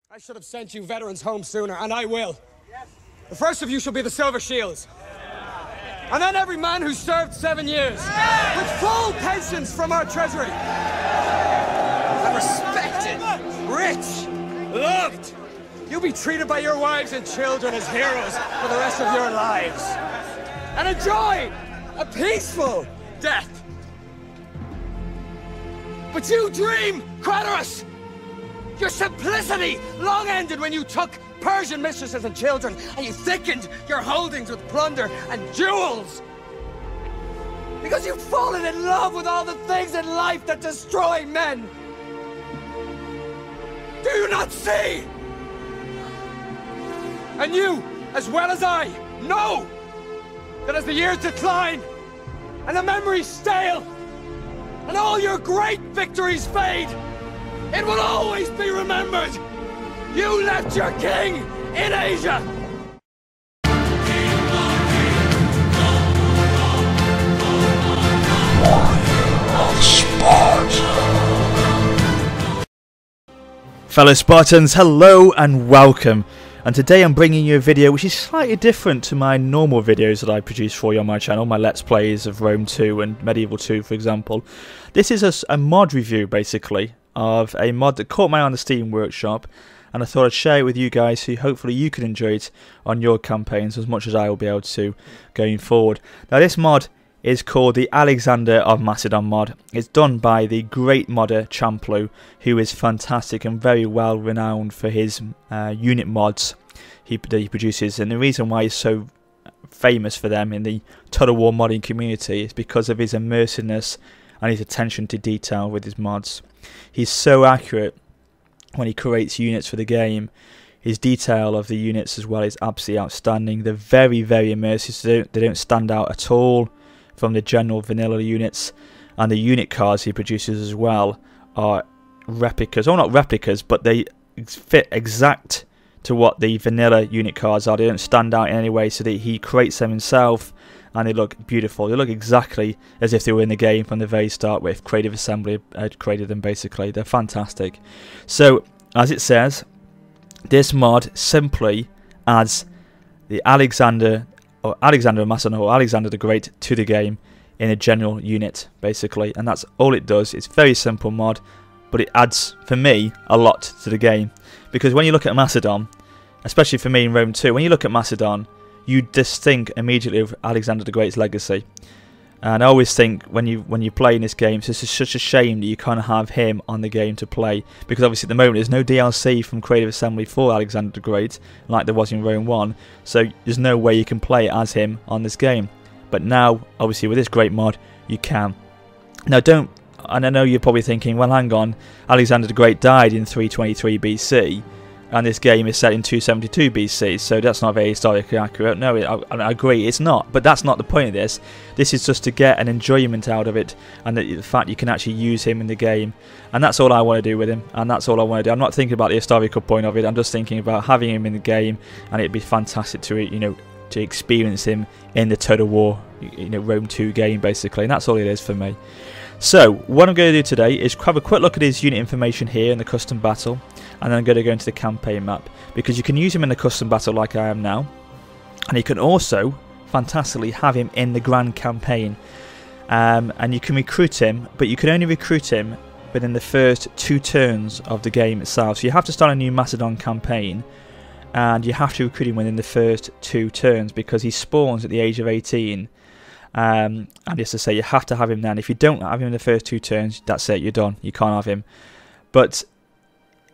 I should have sent you veterans home sooner, and I will. The first of you shall be the Silver Shields. And then every man who served 7 years, with full pensions from our treasury. And respected, rich, loved. You'll be treated by your wives and children as heroes for the rest of your lives. And enjoy a peaceful death. But you dream, Kratos! Your simplicity long ended when you took Persian mistresses and children, and you thickened your holdings with plunder and jewels. Because you've fallen in love with all the things in life that destroy men. Do you not see? And you, as well as I, know that as the years decline, and the memories stale, and all your great victories fade, it will always be remembered. You left your king in Asia. Fellow Spartans, hello and welcome. And today I'm bringing you a video which is slightly different to my normal videos that I produce for you on my channel, my Let's Plays of Rome 2 and Medieval 2 for example. This is a mod review basically of a mod that caught my eye on the Steam Workshop, and I thought I'd share it with you guys so hopefully you can enjoy it on your campaigns as much as I will be able to going forward. Now this mod is called the Alexander of Macedon mod. It's done by the great modder champLoo, who is fantastic and very well renowned for his unit mods that he produces, and the reason why he's so famous for them in the Total War modding community is because of his immersiveness and his attention to detail with his mods. He's so accurate when he creates units for the game. His detail of the units as well is absolutely outstanding. They're very, very immersive, so they don't stand out at all from the general vanilla units, and the unit cards he produces as well are replicas, or not replicas, but they fit exact to what the vanilla unit cards are. They don't stand out in any way, so that he creates them himself, and they look beautiful. They look exactly as if they were in the game from the very start, with Creative Assembly had created them basically. They're fantastic. So, as it says, this mod simply adds the Alexander of Macedon or Alexander the Great to the game in a general unit basically, and that's all it does. It's a very simple mod, but it adds for me a lot to the game, because when you look at Macedon, especially for me in Rome 2, when you look at Macedon you just think immediately of Alexander the Great's legacy, and I always think when you play in this game, it's just such a shame that you can't have him on the game to play, because obviously at the moment there's no DLC from Creative Assembly for Alexander the Great like there was in Rome 1, so there's no way you can play as him on this game. But now obviously with this great mod you can. Now and I know you're probably thinking, well hang on, Alexander the Great died in 323 BC and this game is set in 272 BC, so that's not very historically accurate. No, I agree, it's not, but that's not the point of this. This is just to get an enjoyment out of it, and the fact you can actually use him in the game, and that's all I want to do with him, and that's all I want to do. I'm not thinking about the historical point of it, I'm just thinking about having him in the game, and it'd be fantastic to, to experience him in the Total War, Rome 2 game basically, and that's all it is for me. So, what I'm going to do today is have a quick look at his unit information here in the custom battle, and then I'm going to go into the campaign map, because you can use him in the custom battle like I am now, and you can also fantastically have him in the grand campaign, and you can recruit him, but you can only recruit him within the first 2 turns of the game itself. So you have to start a new Macedon campaign, and you have to recruit him within the first 2 turns, because he spawns at the age of 18. And just to say, you have to have him then. If you don't have him in the first 2 turns, that's it, you're done. You can't have him.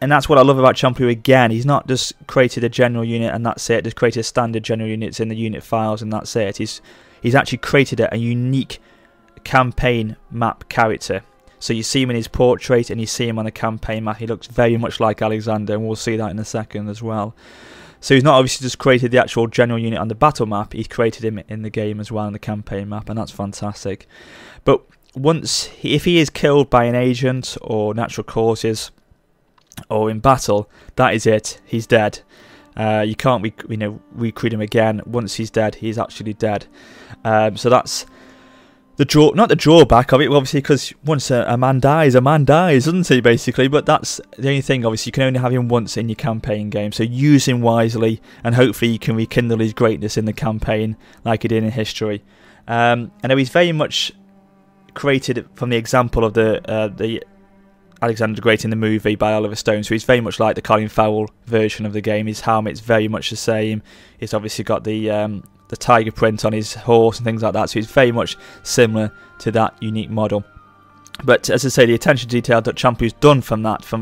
And that's what I love about champLoo again. He's not just created a general unit and that's it. Just created standard general units in the unit files and that's it. He's actually created a unique campaign map character. So you see him in his portrait and you see him on the campaign map. He looks very much like Alexander, and we'll see that in a second as well. So he's not obviously just created the actual general unit on the battle map, he's created him in the game as well on the campaign map, and that's fantastic. But if he is killed by an agent or natural causes or in battle, that is it, he's dead. You can't recruit him again. Once he's dead, he's actually dead. So that's not the drawback of it, obviously, because once a man dies, doesn't he, basically? But that's the only thing, obviously, you can only have him once in your campaign game, so use him wisely, and hopefully you can rekindle his greatness in the campaign like he did in history. I know he's very much created from the example of the Alexander the Great in the movie by Oliver Stone, so he's very much like the Colin Farrell version of the game. His helmet's very much the same. He's obviously got the tiger print on his horse and things like that, so it's very much similar to that unique model. But as I say, the attention to detail that champLoo's done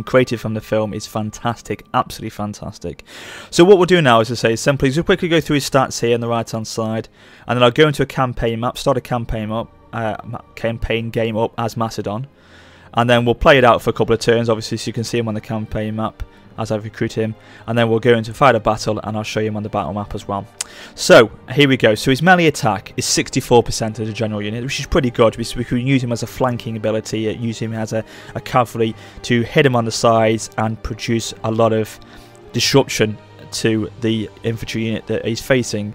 created from the film is fantastic, absolutely fantastic. So what we'll do now, as I say, is simply just quickly go through his stats here on the right hand side, and then I'll go into a campaign map, start a campaign game up as Macedon, and then we'll play it out for a couple of turns, obviously, so you can see him on the campaign map as I recruit him, and then we'll go into fight a battle, and I'll show you him on the battle map as well. So here we go. So his melee attack is 64% as a general unit, which is pretty good. We can use him as a flanking ability, use him as a cavalry to hit him on the sides and produce a lot of disruption to the infantry unit that he's facing.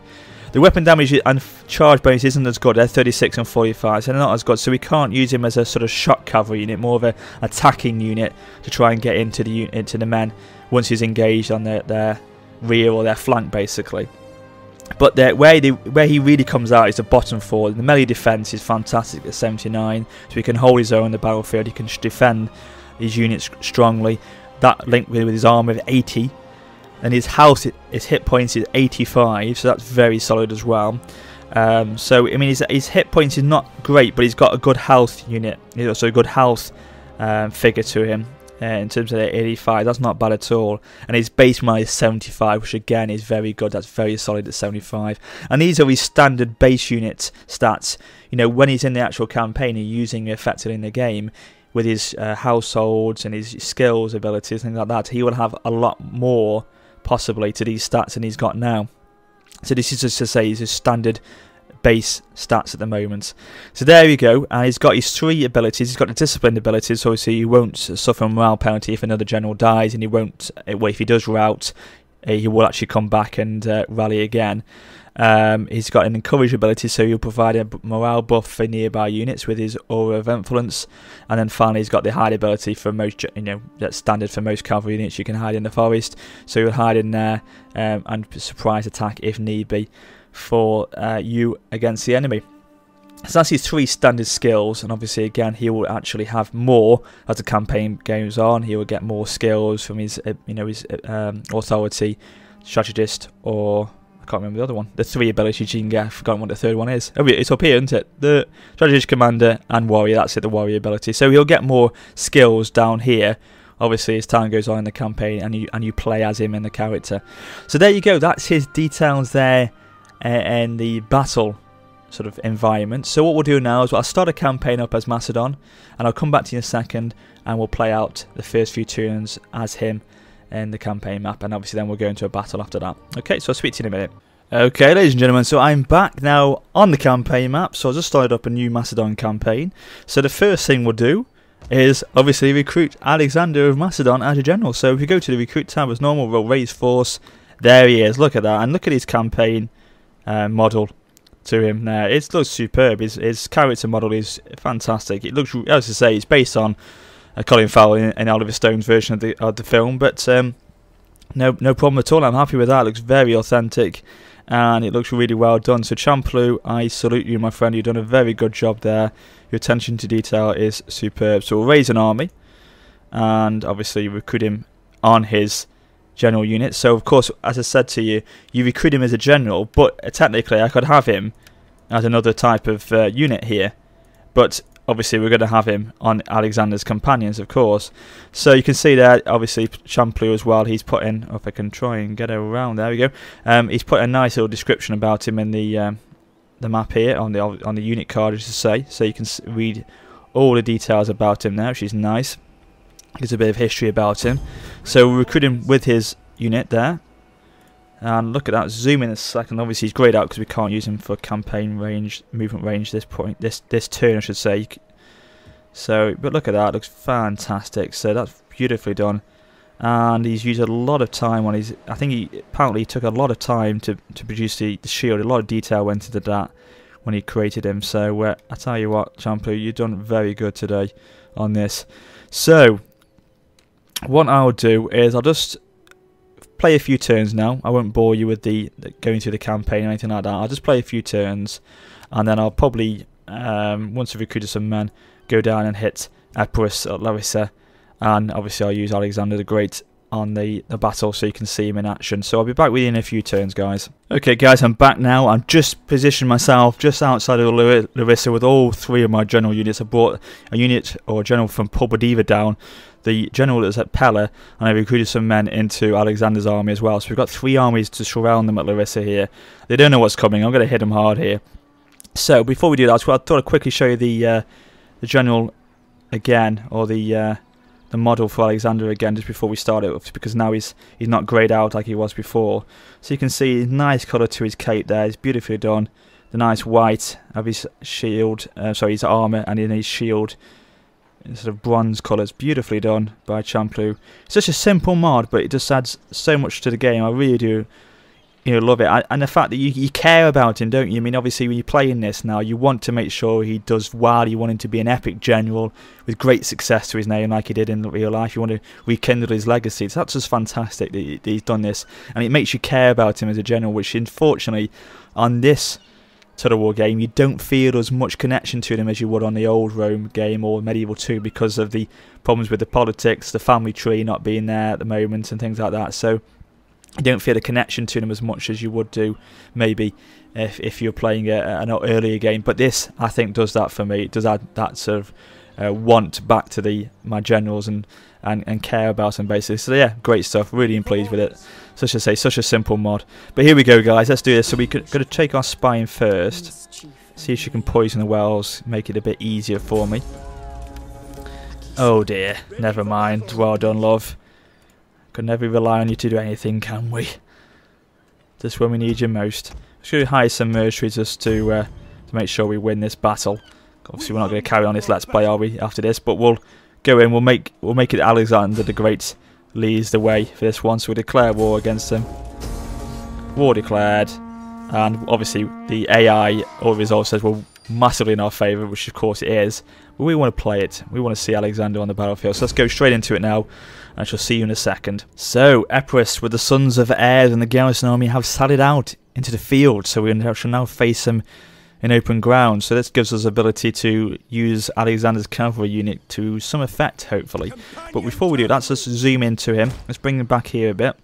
The weapon damage and charge bonus isn't as good. They're 36 and 45, so they're not as good. So we can't use him as a sort of shock cavalry unit, more of an attacking unit to try and get into the men once he's engaged on their rear or their flank, basically. But where he really comes out is the bottom four. The melee defense is fantastic at 79, so he can hold his own on the battlefield. He can defend his units strongly. That linked with his armor of 80. And his health, his hit points is 85, so that's very solid as well. So I mean, his hit points is not great, but he's got a good health unit. He's also a good health figure to him in terms of the 85. That's not bad at all. And his base melee is 75, which again is very good. That's very solid at 75. And these are his standard base unit stats. You know, when he's in the actual campaign, he's using effectively in the game with his households and his skills, abilities, things like that. He will have a lot more possibly to these stats than he's got now. So this is just to say his standard base stats at the moment. So there we go, and he's got his 3 abilities. He's got the disciplined abilities, so obviously he won't suffer a morale penalty if another general dies, and he won't, well, if he does rout, he will actually come back and rally again. He's got an encourage ability, so he'll provide a morale buff for nearby units with his aura of influence. And then finally, he's got the hide ability for most, that's standard for most cavalry units. You can hide in the forest, so you'll hide in there and surprise attack if need be for you against the enemy. So that's his 3 standard skills, and obviously again he will actually have more as the campaign goes on. He will get more skills from his his authority, strategist, or I can't remember the other one. The 3 abilities you can get. I've forgotten what the third one is. Oh, it's up here, isn't it? The strategist, commander, and warrior. That's it, the warrior ability. So he'll get more skills down here, obviously, as time goes on in the campaign, and you play as him in the character. So there you go. That's his details there in the battle sort of environment. So what we'll do now is I'll start a campaign up as Macedon, and I'll come back to you in a second, and we'll play out the first few turns as him in the campaign map, and obviously then we'll go into a battle after that. Okay, so I'll speak to you in a minute. Okay, ladies and gentlemen, so I'm back now on the campaign map. So I just started up a new Macedon campaign. So the first thing we'll do is obviously recruit Alexander of Macedon as a general. So if you go to the recruit tab as normal, we'll raise force. There he is. Look at that, and look at his campaign model to him there. It looks superb. His character model is fantastic. It looks, as I say, it's based on Colin Farrell in Oliver Stone's version of the film, but no problem at all. I'm happy with that. It looks very authentic, and it looks really well done. So champLoo, I salute you, my friend. You've done a very good job there. Your attention to detail is superb. So we'll raise an army, and obviously recruit him on his general unit. So of course, as I said to you, you recruit him as a general, but technically I could have him as another type of unit here, but obviously we're going to have him on Alexander's companions, of course. So you can see there, obviously champLoo as well. He's put in, if I can try and get around, there we go. He's put a nice little description about him in the map here on the unit card, as to say. So you can read all the details about him there, which is nice. Gives a bit of history about him. So we'll recruit him with his unit there. And look at that, zoom in a second. Obviously he's greyed out because we can't use him for campaign range, movement range this turn, I should say. So, but look at that, it looks fantastic. So that's beautifully done. And he's used a lot of time on his, I think he apparently took a lot of time to produce the shield. A lot of detail went into that, when he created him. So I tell you what, champLoo, you've done very good today on this. So what I'll do is I'll just play a few turns now. I won't bore you with the going through the campaign or anything like that. I'll just play a few turns, and then I'll probably, once I've recruited some men, go down and hit Epirus at Larissa, and obviously I'll use Alexander the Great on the battle so you can see him in action. So I'll be back with you in a few turns, guys. Okay guys, I'm back now. I'm just positioned myself just outside of Larissa with all 3 of my general units. I brought a unit or a general from Pobodiva down, the general that's at Pella, and I recruited some men into Alexander's army as well. So we've got 3 armies to surround them at Larissa here. They don't know what's coming. I'm going to hit them hard here. So before we do that, I thought I'd quickly show you the general again, or the model for Alexander again, just before we start it, because now he's not greyed out like he was before. So you can see nice colour to his cape there. It's beautifully done. The nice white of his shield, sorry, his armour, and in his shield, sort of bronze colours, beautifully done by champLoo. It's such a simple mod, but it just adds so much to the game. I really do, love it. And the fact that you care about him, don't you? I mean, obviously when you're playing this now, you want to make sure he does well. You want him to be an epic general with great success to his name, like he did in real life. You want to rekindle his legacy. So that's just fantastic that he's done this, and it makes you care about him as a general, which unfortunately on this Total War game you don't feel as much connection to him as you would on the old Rome game or Medieval 2, because of the problems with the politics, the family tree not being there at the moment and things like that. So you don't feel a connection to them as much as you would do maybe if you're playing an earlier game. But this, I think, does that for me. It does add that sort of want back to my generals and care about them, basically. So yeah, great stuff. Really pleased with it. So I should say, such a simple mod. But here we go, guys. Let's do this. So we're going to take our spy in first. See if she can poison the wells. Make it a bit easier for me. Oh dear. Never mind. Well done, love. Can never rely on you to do anything, can we? Just when we need you most. Let's go hire some mercenaries just to make sure we win this battle. Obviously, we're not going to carry on this Let's Play, are we, after this? But we'll go in. We'll make it Alexander the Great leads the way for this one. So we declare war against him. War declared. And obviously, the AI or result says we're massively in our favour, which of course it is. But we want to play it. We want to see Alexander on the battlefield. So let's go straight into it now. I shall see you in a second. So, Epirus with the sons of Ares and the garrison army have sallied out into the field. So we shall now face them in open ground. So this gives us the ability to use Alexander's cavalry unit to some effect, hopefully. But before we do that, let's zoom into him. Let's bring him back here a bit,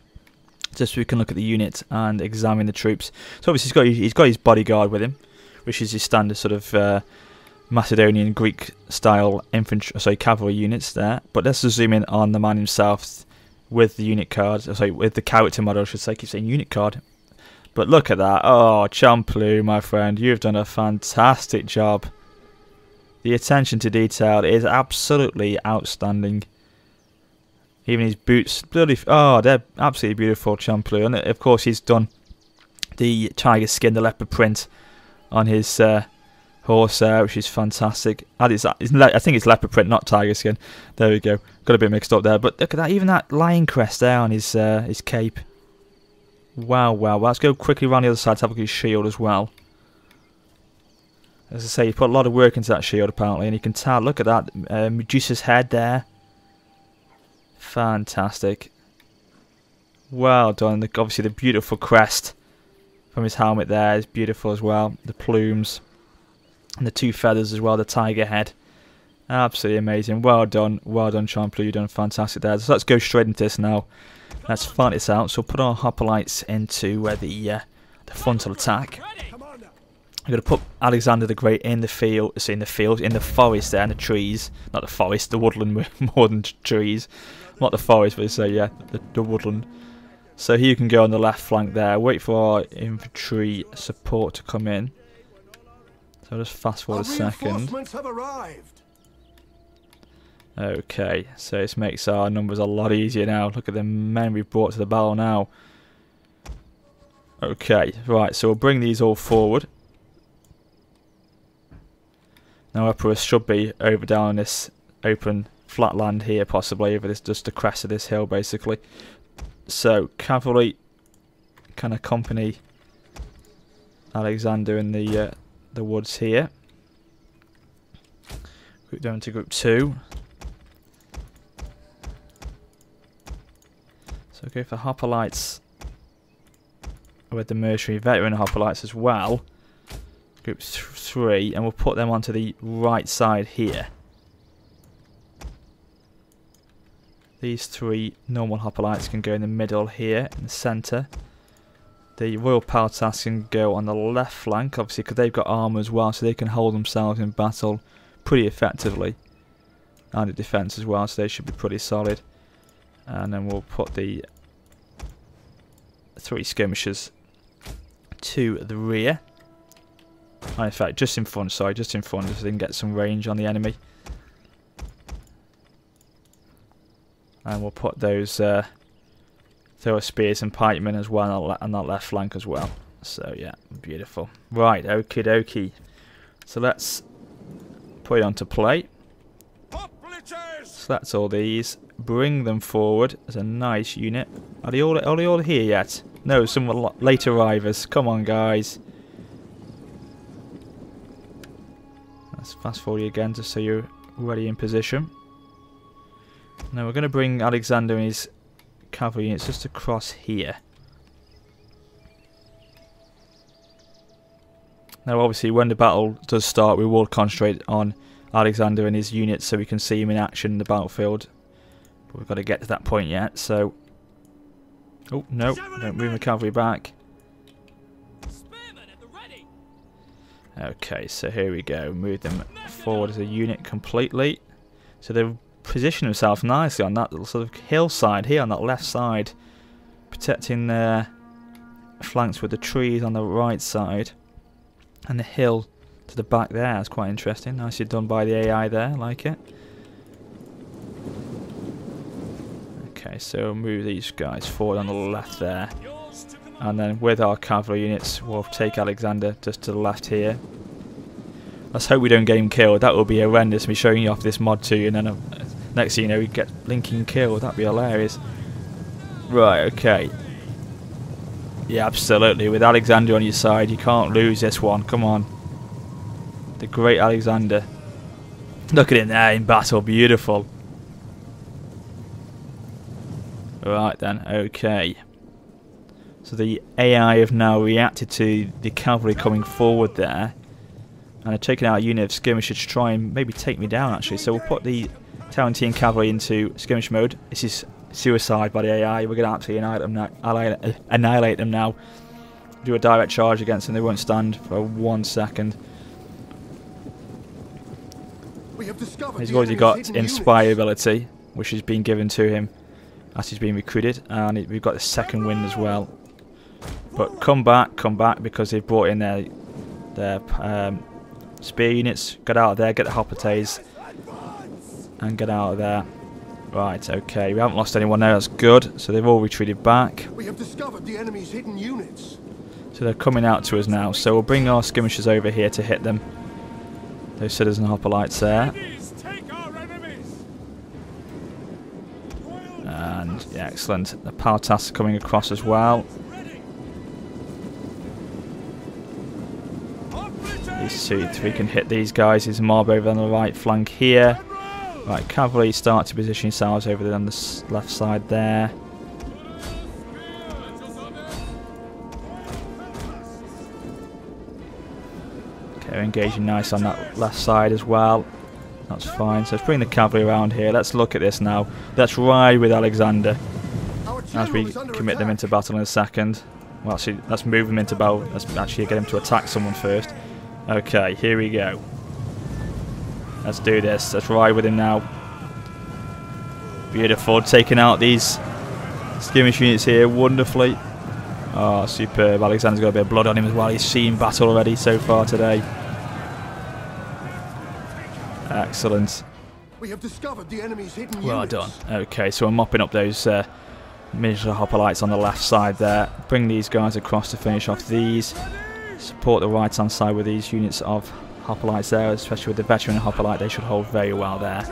just so we can look at the unit and examine the troops. So obviously he's got his bodyguard with him, which is his standard sort of Macedonian Greek style cavalry units there. But let's just zoom in on the man himself with the unit card. Sorry, with the character model, I should say. I keep saying unit card. But look at that. Oh, champLoo, my friend, you've done a fantastic job. The attention to detail is absolutely outstanding. Even his boots, bloody, oh, they're absolutely beautiful, champLoo. And of course, he's done the tiger skin, the leopard print on his horse there, which is fantastic. I think it's leopard print, not tiger skin. There we go. Got a bit mixed up there. But look at that, even that lion crest there on his cape. Wow, wow. Let's go quickly around the other side to have a look at his shield as well. As I say, he put a lot of work into that shield apparently, and you can tell, look at that, Medusa's head there. Fantastic. Well done. Obviously the beautiful crest from his helmet there is beautiful as well. The plumes and the 2 feathers as well, the tiger head. Absolutely amazing. Well done, champLoo. You've done fantastic there. So let's go straight into this now. Let's fight this out. So we'll put our hoplites into the frontal attack. I'm going to put Alexander the Great in the forest there, in the trees. Not the forest, the woodland more than trees. Not the forest, but yeah, the woodland. So he can go on the left flank there. Wait for our infantry support to come in. So I'll just fast forward a second. Okay, so this makes our numbers a lot easier now. Look at the men we've brought to the battle now. Okay, right, so we'll bring these all forward. Now Epirus should be over down on this open flat land here, possibly over this, just the crest of this hill basically. So cavalry can accompany Alexander in the the woods here. Group them into group 2. So go for hoplites with the mercenary veteran hoplites as well. Group 3, and we'll put them onto the right side here. These 3 normal hoplites can go in the middle here, in the centre. The Royal Peltas can go on the left flank, obviously, because they've got armour as well, so they can hold themselves in battle pretty effectively. And the defence as well, so they should be pretty solid. And then we'll put the 3 skirmishers to the rear. Oh, in fact, just in front, sorry, just in front, so they can get some range on the enemy. And we'll put those thrower spears and pikemen as well on that left flank as well. So yeah, beautiful. Right, okie dokie. So let's put it onto play. Select all these, bring them forward as a nice unit. Are they all here yet? No, some late arrivers. Come on, guys. Let's fast forward again just so you're ready in position. Now we're going to bring Alexander and his cavalry units just across here. Now obviously when the battle does start we will concentrate on Alexander and his units so we can see him in action in the battlefield. But we've got to get to that point yet, so... Oh, no, don't move the cavalry back. Okay, so here we go. Move them forward as a unit completely. So they've positioned themselves nicely on that little sort of hillside here on that left side, protecting their flanks with the trees on the right side. And the hill to the back there is quite interesting. Nicely done by the AI there, I like it. Okay, so move these guys forward on the left there. And then with our cavalry units, we'll take Alexander just to the left here. Let's hope we don't get him killed. That would be horrendous, me showing you off this mod to you, and then next thing you know, we get blinking killed. That'd be hilarious. Right, okay. Yeah, absolutely. With Alexander on your side, you can't lose this one. Come on. The great Alexander. Look at him there in battle. Beautiful. Right then, okay. So the AI have now reacted to the cavalry coming forward there. And they're taking out a unit of skirmishers to try and maybe take me down, actually. So we'll put the Tarantine cavalry into skirmish mode. This is suicide by the AI. We're going to absolutely annihilate them now. Do a direct charge against them. They won't stand for 1 second. He's already got Inspire ability, which has been given to him as he's been recruited. And we've got the second wind as well. But come back, because they've brought in their spear units. Get out of there, get the hoplites, and get out of there. Right, okay, we haven't lost anyone there, that's good. So they've all retreated back. We have discovered the enemy's hidden units. So they're coming out to us now. So we'll bring our skirmishers over here to hit them. Those citizen hoplites there. And yeah, excellent. The Peltas are coming across as well. These 3 can hit these guys. There's a mob over on the right flank here. Right, cavalry start to position yourselves over there on the left side there. Okay, we're engaging nice on that left side as well. That's fine. So let's bring the cavalry around here. Let's look at this now. Let's ride with Alexander as we commit them into battle in a second. Well, actually, let's move them into battle. Let's actually get them to attack someone first. Okay, here we go. Let's do this. Let's ride with him now. Beautiful. Taking out these skirmish units here wonderfully. Oh, superb. Alexander's got a bit of blood on him as well. He's seen battle already so far today. Excellent. We have discovered the enemy's hidden well units. done. Okay, so we're mopping up those miniature hoplites on the left side there. Bring these guys across to finish off these. Support the right hand side with these units of hoplites there, especially with the veteran hoplite. They should hold very well there.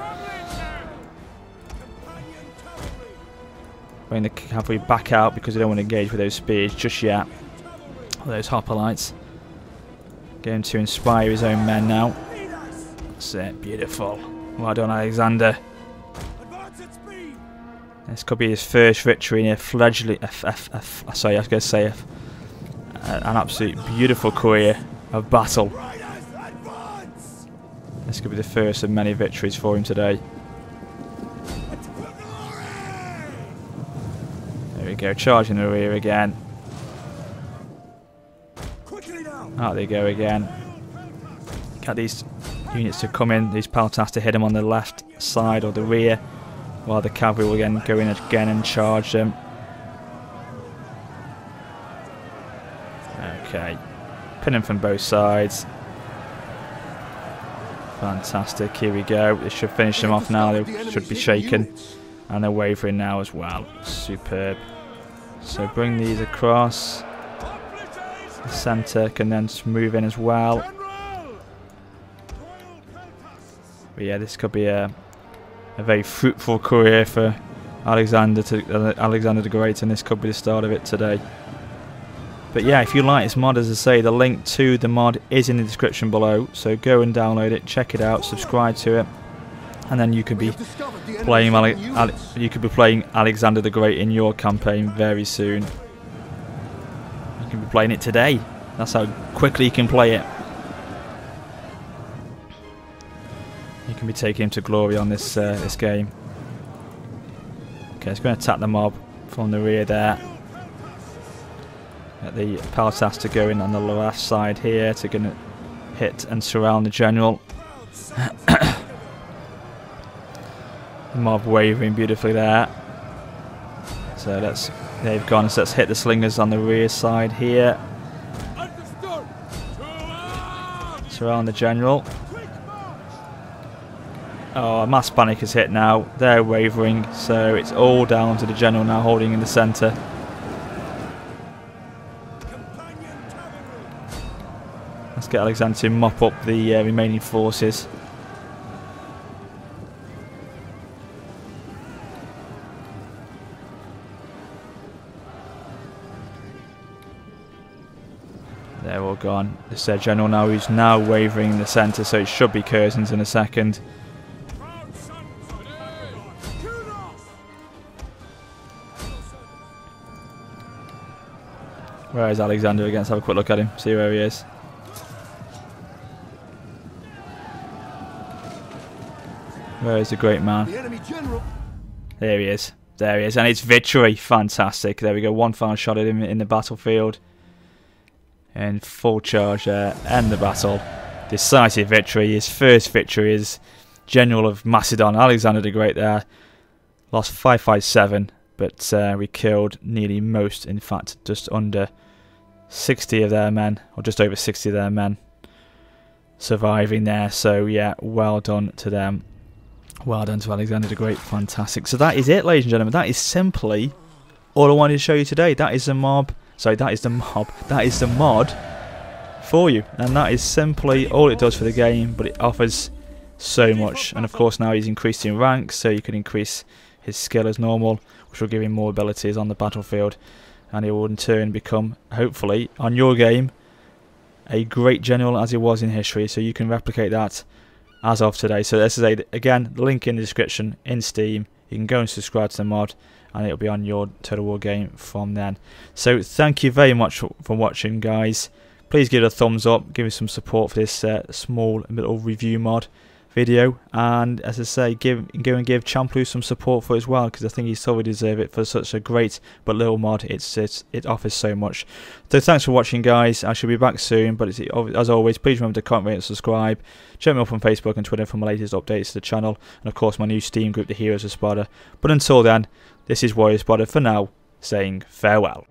Bring the cavalry back out because they don't want to engage with those spears just yet. Those hoplites. Going to inspire his own men now. That's it, beautiful. Well done, Alexander. This could be his first victory in a fledgling, sorry, I was going to say an absolute beautiful career of battle. This could be the first of many victories for him today. There we go, charging the rear again. Out they go again. Get these units to come in, these peltas to hit him on the left side or the rear, while the cavalry will again go in again and charge them. Okay, pin him from both sides. Fantastic, here we go. This should finish them off now. They should be shaken, and they're wavering now as well. Superb. So bring these across. The centre can then move in as well. But yeah, this could be a very fruitful career for Alexander the Great, and this could be the start of it today. But yeah, if you like this mod, as I say, the link to the mod is in the description below, so go and download it, check it out, subscribe to it, and then you could be playing Alexander the Great in your campaign very soon. You can be playing it today. That's how quickly you can play it. You can be taking him to glory on this this game. Okay, it's going to attack the mob from the rear there. Get the peltas to go in on the left side here to going to hit and surround the general. The mob wavering beautifully there. So they've gone. So let's hit the slingers on the rear side here. Surround the general. Oh, mass panic has hit now. They're wavering, so it's all down to the general now holding in the centre. Let's get Alexander to mop up the remaining forces. They're all gone. This is their general now, who's now wavering in the centre, so it should be Curzon's in a second. Where is Alexander again? Let's have a quick look at him, see where he is. Where is the great man? There he is. There he is. And it's victory. Fantastic. There we go. One final shot at him in the battlefield. And full charge there. End the battle. Decisive victory. His first victory is General of Macedon, Alexander the Great there. Lost 557. But we killed nearly most, in fact, just under 60 of their men, or just over 60 of their men surviving there. So yeah, well done to them. Well done to Alexander the Great. Fantastic. So that is it, ladies and gentlemen. That is simply all I wanted to show you today. That is the mob. Sorry, that is the mob. That is the mod for you. And that is simply all it does for the game, but it offers so much. And of course now he's increased in rank, so you can increase his skill as normal, which will give him more abilities on the battlefield, and he will in turn become, hopefully, on your game, a great general as he was in history. So you can replicate that as of today. So this is again, the link in the description in Steam. You can go and subscribe to the mod, and it'll be on your Total War game from then. So thank you very much for watching, guys. Please give it a thumbs up, give us some support for this small little review mod video, and as I say, go and give champLoo some support for it as well, because I think he's totally deserve it for such a great but little mod. It offers so much. So thanks for watching, guys. I should be back soon, but as always, please remember to comment, rate and subscribe. Check me up on Facebook and Twitter for my latest updates to the channel, and of course my new Steam group, the Heroes of Sparta. But until then, this is WarriorofSparta for now, saying farewell.